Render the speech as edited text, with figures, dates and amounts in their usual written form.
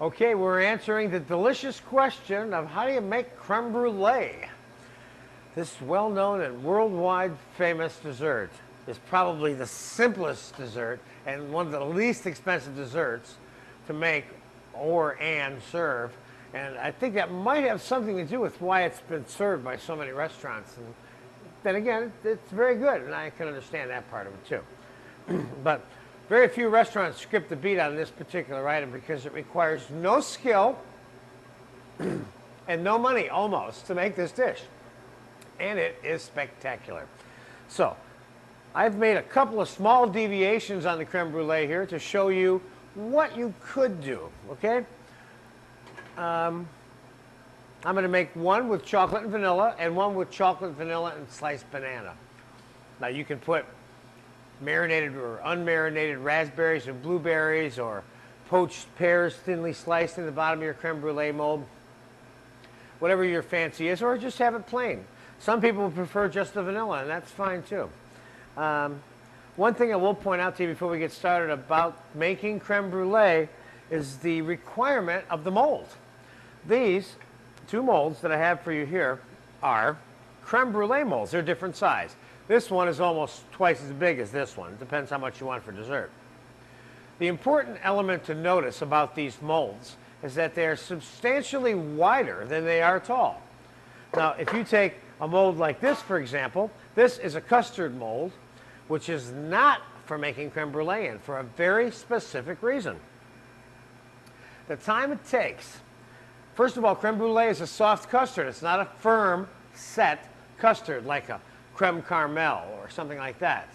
Okay, we're answering the delicious question of how do you make creme brulee? This well-known and worldwide famous dessert is probably the simplest dessert and one of the least expensive desserts to make and serve. And I think that might have something to do with why it's been served by so many restaurants. And then again, it's very good, and I can understand that part of it too. But very few restaurants skip the beat on this particular item because it requires no skill and no money, almost, to make this dish. And it is spectacular. So, I've made a couple of small deviations on the creme brulee here to show you what you could do, okay? I'm going to make one with chocolate and vanilla and one with chocolate, vanilla, and sliced banana. Now, you can put marinated or unmarinated raspberries and blueberries or poached pears thinly sliced in the bottom of your creme brulee mold, whatever your fancy is, or just have it plain. Some people prefer just the vanilla, and that's fine too. One thing I will point out to you before we get started about making creme brulee is the requirement of the mold. These two molds that I have for you here are creme brulee molds. They're different size. This one is almost twice as big as this one. It depends how much you want for dessert. The important element to notice about these molds is that they're substantially wider than they are tall. Now, if you take a mold like this, for example, this is a custard mold, which is not for making creme brulee in, for a very specific reason. The time it takes. First of all, creme brulee is a soft custard. It's not a firm, set custard like a creme caramel or something like that.